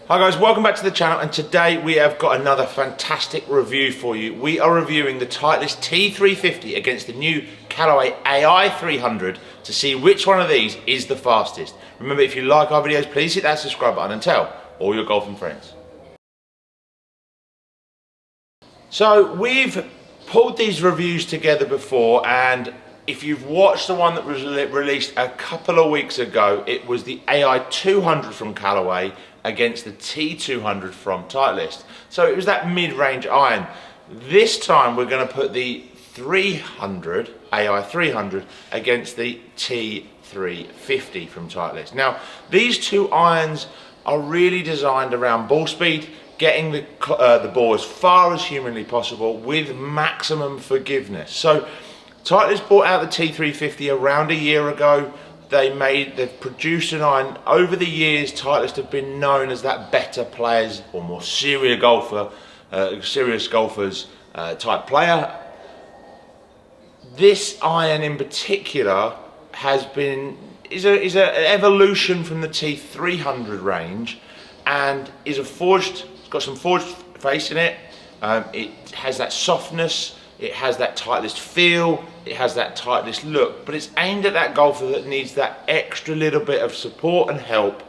Hi guys, welcome back to the channel, and today we have got another fantastic review for you. We are reviewing the Titleist T350 against the new Callaway Ai300 to see which one of these is the fastest. Remember, if you like our videos, please hit that subscribe button and tell all your golfing friends. So we've pulled these reviews together before, and if you've watched the one that was released a couple of weeks ago, it was the Ai200 from Callaway against the T200 from Titleist. So it was that mid-range iron. This time we're going to put the Ai300 against the T350 from Titleist. Now, these two irons are really designed around ball speed, getting the ball as far as humanly possible with maximum forgiveness. So Titleist brought out the T350 around a year ago. They've produced an iron. Over the years, Titleist have been known as that better players or more serious golfers type player. This iron in particular is an evolution from the T300 range, and it's got some forged face in it. It has that softness. It has that Titleist feel, it has that Titleist look, but it's aimed at that golfer that needs that extra little bit of support and help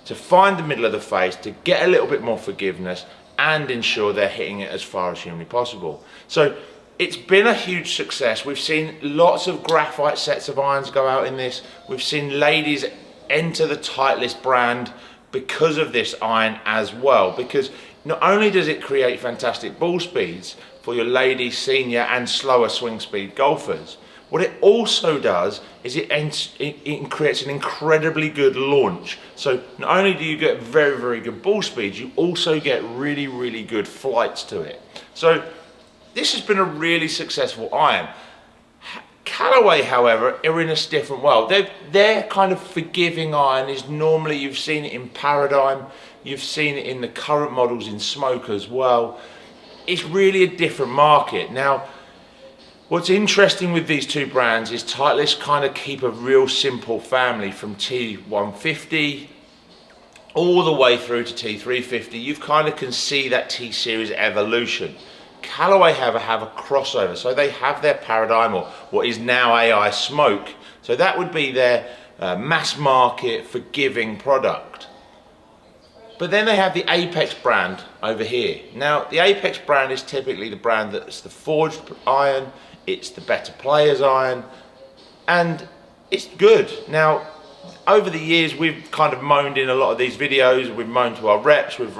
to find the middle of the face, to get a little bit more forgiveness and ensure they're hitting it as far as humanly possible. So it's been a huge success. We've seen lots of graphite sets of irons go out in this. We've seen ladies enter the Titleist brand because of this iron as well, because not only does it create fantastic ball speeds for your lady, senior and slower swing speed golfers, what it also does is it creates an incredibly good launch. So not only do you get very, very good ball speeds, you also get really, really good flights to it. So this has been a really successful iron. Callaway, however, are in a different world. Their kind of forgiving iron is normally, you've seen it in Paradigm, you've seen it in the current models in Smoke as well. It's really a different market. Now, what's interesting with these two brands is Titleist kind of keep a real simple family from T150 all the way through to T350. You kind of can see that T-Series evolution. Callaway have a crossover, so they have their Paradigm, or what is now AI Smoke. So that would be their mass market forgiving product. But then they have the Apex brand over here. Now, the Apex brand is typically the brand that's the forged iron, it's the better players iron, and it's good. Now, over the years, we've kind of moaned in a lot of these videos, we've moaned to our reps, we've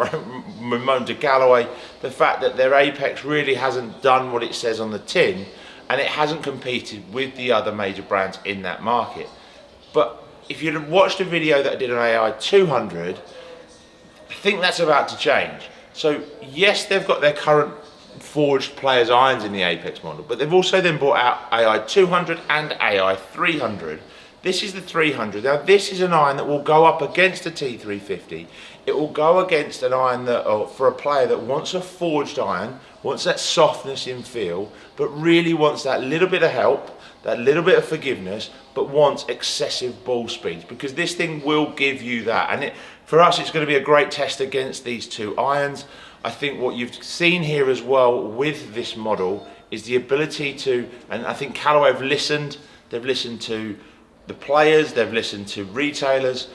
moaned to Callaway, the fact that their Apex really hasn't done what it says on the tin, and it hasn't competed with the other major brands in that market. But if you'd have watched a video that I did on Ai200, I think that's about to change. So yes, they've got their current forged players irons in the Apex model, but they've also then brought out Ai200 and Ai300. This is the 300. Now this is an iron that will go up against a T350. It will go against an iron that, for a player that wants a forged iron, wants that softness in feel, but really wants that little bit of help, that little bit of forgiveness, but wants excessive ball speeds, because this thing will give you that. And for us, it's going to be a great test against these two irons. I think what you've seen here as well with this model is the ability to, and I think Callaway have listened, they've listened to the players, they've listened to retailers,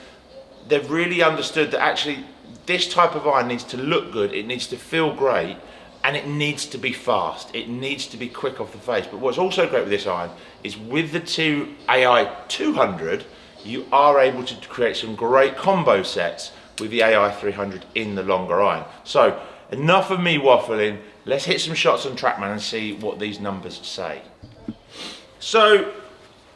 they've really understood that actually this type of iron needs to look good, it needs to feel great, and it needs to be fast, it needs to be quick off the face. But what's also great with this iron is with the two Ai200, you are able to create some great combo sets with the Ai300 in the longer iron. So enough of me waffling, let's hit some shots on TrackMan and see what these numbers say. So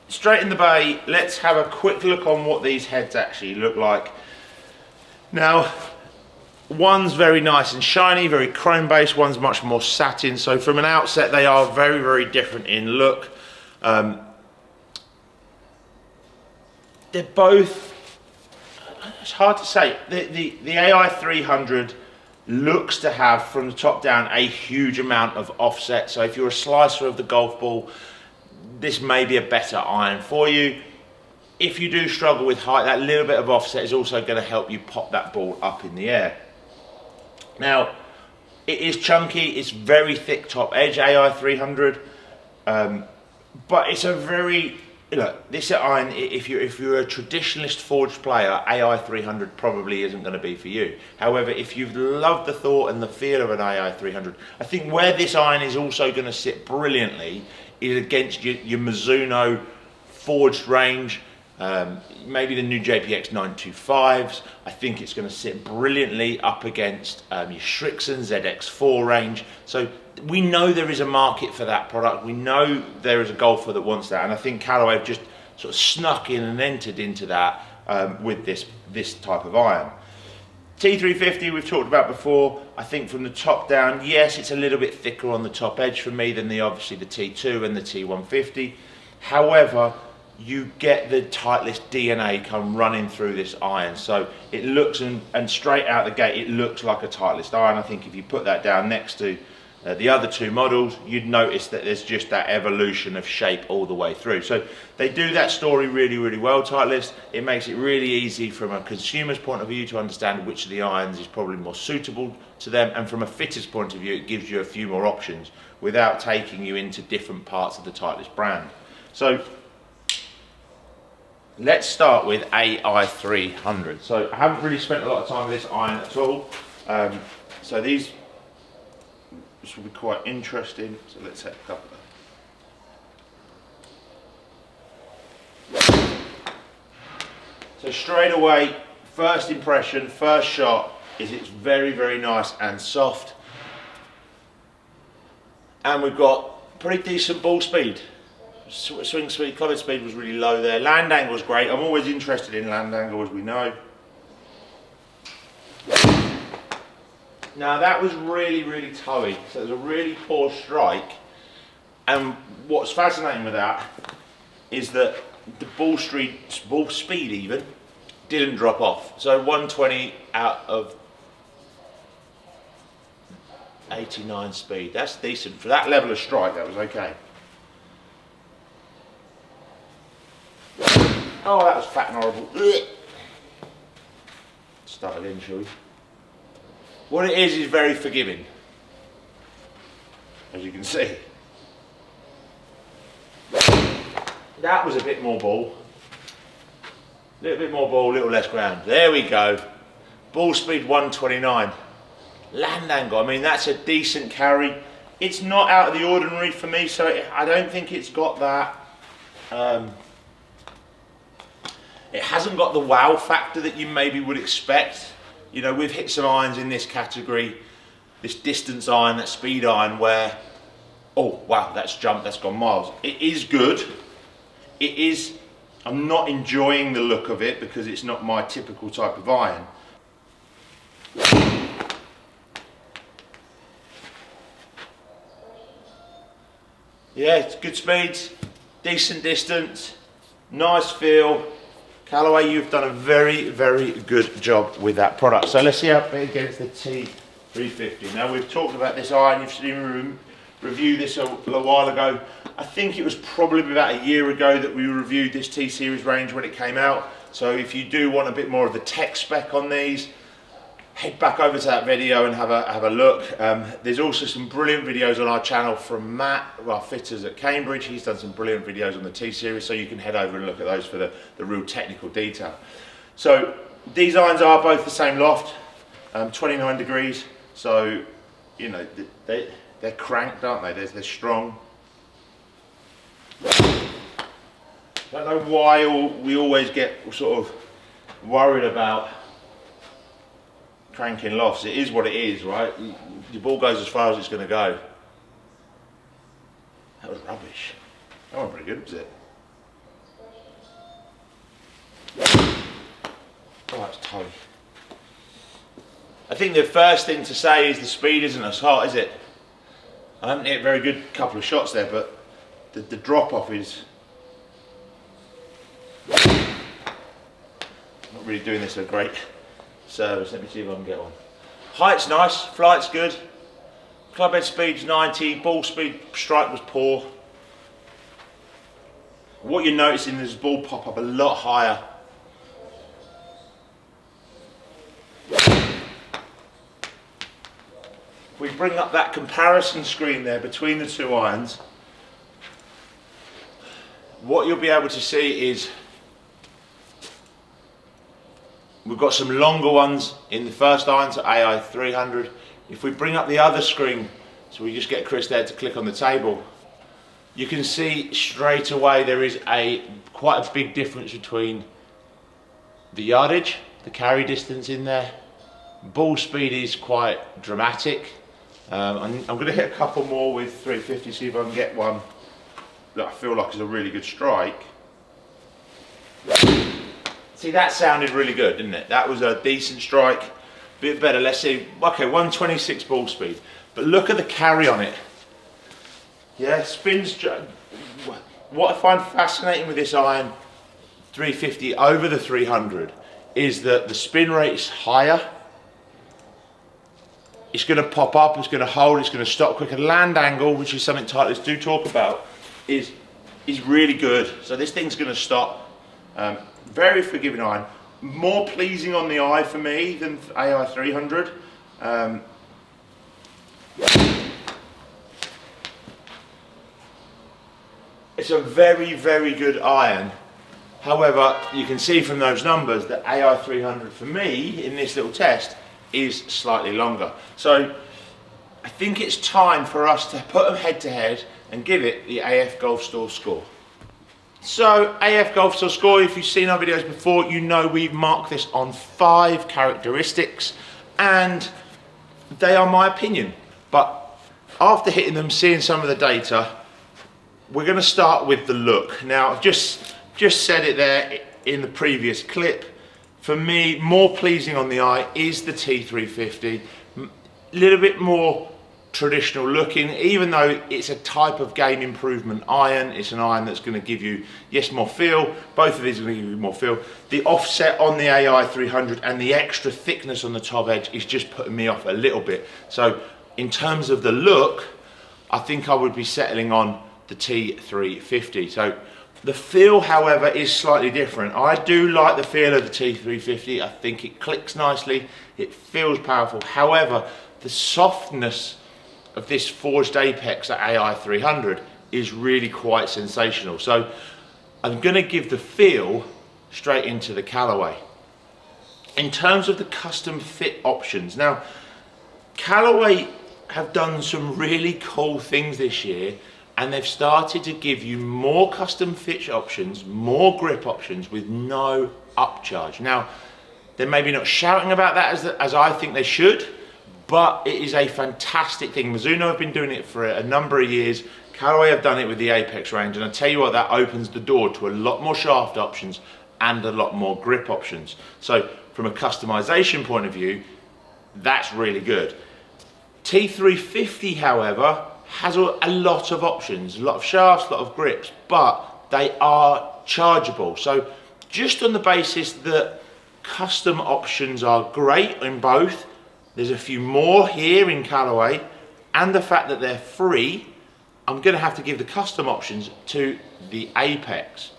straight in the bay, let's have a quick look on what these heads actually look like. Now, one's very nice and shiny, very chrome based, one's much more satin. So from an outset, they are very, very different in look. They're both, it's hard to say. The Ai300 looks to have, from the top down, a huge amount of offset. So if you're a slicer of the golf ball, this may be a better iron for you. If you do struggle with height, that little bit of offset is also going to help you pop that ball up in the air. Now, it is chunky, it's very thick top edge, Ai300, but it's a very, look, this iron, if you're a traditionalist forged player, Ai300 probably isn't going to be for you. However, if you've loved the thought and the feel of an Ai300, I think where this iron is also going to sit brilliantly is against your Mizuno forged range, maybe the new JPX 925s. I think it's going to sit brilliantly up against your Srixon ZX4 range. So we know there is a market for that product. We know there is a golfer that wants that, and I think Callaway have just sort of snuck in and entered into that with this type of iron. T350 we've talked about before. I think from the top down, yes, it's a little bit thicker on the top edge for me than obviously the T2 and the T150. However, you get the Titleist DNA come running through this iron, so it looks, and straight out the gate it looks like a Titleist iron. I think if you put that down next to the other two models, you'd notice that there's just that evolution of shape all the way through. So they do that story really, really well, Titleist. It makes it really easy from a consumer's point of view to understand which of the irons is probably more suitable to them, and from a fitter's point of view it gives you a few more options without taking you into different parts of the Titleist brand. So let's start with Ai300. So I haven't really spent a lot of time with this iron at all. So this will be quite interesting. So let's take a couple of. So straight away, first impression, first shot is it's very, very nice and soft. And we've got pretty decent ball speed. Swing speed, club head speed was really low there. Land angle was great. I'm always interested in land angle, as we know. Now that was really, really toey. So it was a really poor strike. And what's fascinating with that is that the ball speed even didn't drop off. So 120 out of 89 speed. That's decent for that level of strike. That was okay. Oh, that was fat and horrible. Start again, shall we? What it is very forgiving, as you can see. That was a bit more ball. A little bit more ball, a little less ground. There we go. Ball speed 129. Land angle, I mean, that's a decent carry. It's not out of the ordinary for me, so I don't think it's got that. It hasn't got the wow factor that you maybe would expect. You know, we've hit some irons in this category, this distance iron, that speed iron, where, oh wow, that's jumped, that's gone miles. It is good. It is, I'm not enjoying the look of it because it's not my typical type of iron. Yeah, it's good speeds, decent distance, nice feel. Callaway, you've done a very, very good job with that product. So let's see how it against the T350. Now we've talked about this iron, you've seen me review this a little while ago. I think it was probably about a year ago that we reviewed this T-Series range when it came out. So if you do want a bit more of the tech spec on these, head back over to that video and have a look. There's also some brilliant videos on our channel from Matt, our fitters at Cambridge. He's done some brilliant videos on the T-Series, so you can head over and look at those for the real technical detail. So these irons are both the same loft, 29 degrees. So, you know, they're cranked, aren't they? They're strong. I don't know why we always get sort of worried about cranking lofts. It is what it is, right? Your ball goes as far as it's going to go. That was rubbish. That wasn't very good, was it? Oh, that's tough. I think the first thing to say is the speed isn't as hot, is it? I haven't hit a very good couple of shots there, but the drop off is not really doing this a great service. Let me see if I can get one. Height's nice, flight's good, club head speed's 90, ball speed strike was poor. What you're noticing is the ball pop up a lot higher. we bring up that comparison screen there between the two irons, what you'll be able to see is we've got some longer ones in the first iron, so Ai300. If we bring up the other screen, so we just get Chris there to click on the table, you can see straight away there is quite a big difference between the yardage, the carry distance in there. Ball speed is quite dramatic. I'm going to hit a couple more with 350, see if I can get one that I feel like is a really good strike. See, that sounded really good, didn't it? That was a decent strike, bit better. Let's see, okay, 126 ball speed, but look at the carry on it. Yeah, spins. What I find fascinating with this iron 350 over the 300 is that the spin rate is higher. It's going to pop up, it's going to hold, it's going to stop quicker. Land angle, which is something Titleist do talk about, is really good. So this thing's going to stop. Very forgiving iron. More pleasing on the eye for me than Ai300. It's a very, very good iron. However, you can see from those numbers that Ai300 for me in this little test is slightly longer. So I think it's time for us to put them head to head and give it the AF Golf Store score. So AF Golf Store score, if you've seen our videos before, you know we've marked this on 5 characteristics, and they are my opinion. But after hitting them, seeing some of the data, we're going to start with the look. Now, I've just said it there in the previous clip. For me, more pleasing on the eye is the T350. A little bit more traditional looking, even though it's a type of game improvement iron. It's an iron that's going to give you, yes, more feel. Both of these are going to give you more feel. The offset on the Ai300 and the extra thickness on the top edge is just putting me off a little bit. So in terms of the look, I think I would be settling on the T350. So the feel, however, is slightly different. I do like the feel of the T350. I think it clicks nicely, it feels powerful. However, the softness of this forged apex at Ai300 is really quite sensational. So I'm going to give the feel straight into the Callaway. In terms of the custom fit options, now Callaway have done some really cool things this year, and they've started to give you more custom fit options, more grip options with no upcharge. Now, they're maybe not shouting about that as I think they should, but it is a fantastic thing. Mizuno have been doing it for a number of years. Callaway have done it with the Apex range, and I tell you what, that opens the door to a lot more shaft options and a lot more grip options. So from a customization point of view, that's really good. T350, however, has a lot of options, a lot of shafts, a lot of grips, but they are chargeable. So just on the basis that custom options are great in both, there's a few more here in Callaway, and the fact that they're free, I'm going to have to give the custom options to the Apex.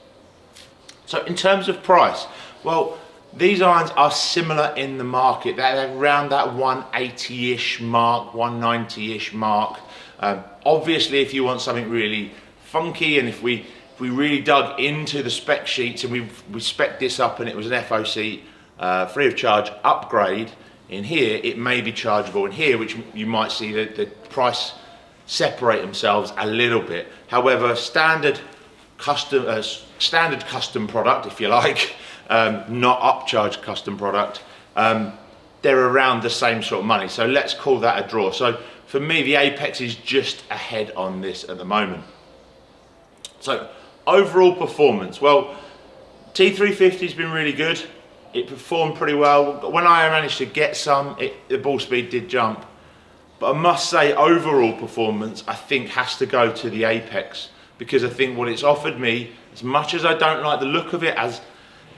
So in terms of price, well, these irons are similar in the market. They're around that 180-ish mark, 190-ish mark. Obviously, if you want something really funky, and if we really dug into the spec sheets and we spec'd this up and it was an FOC free of charge upgrade in here, it may be chargeable in here, which you might see the price separate themselves a little bit. However, standard custom product, if you like, not upcharged custom product, they're around the same sort of money. So let's call that a draw. So for me, the Apex is just ahead on this at the moment. So overall performance, well, T350 has been really good. It performed pretty well. When I managed to get some, the ball speed did jump. But I must say, overall performance, I think, has to go to the Apex, because I think what it's offered me, as much as I don't like the look of it as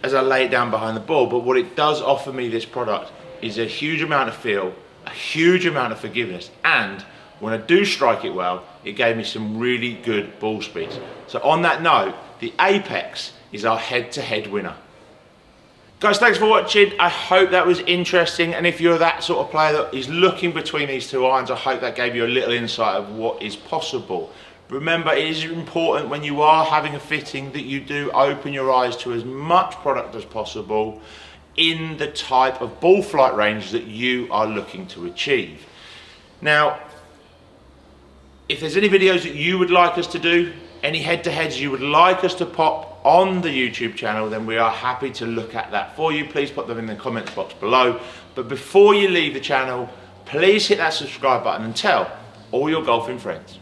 I lay it down behind the ball, but what it does offer me, this product, is a huge amount of feel, a huge amount of forgiveness, and when I do strike it well, it gave me some really good ball speeds. So on that note, the Apex is our head-to-head winner. Guys, thanks for watching. I hope that was interesting, and if you're that sort of player that is looking between these two irons, I hope that gave you a little insight of what is possible. Remember, it is important when you are having a fitting that you do open your eyes to as much product as possible in the type of ball flight range that you are looking to achieve. Now, if there's any videos that you would like us to do, any head-to-heads you would like us to pop on the YouTube channel, then we are happy to look at that for you. Please put them in the comments box below. But before you leave the channel, please hit that subscribe button and tell all your golfing friends.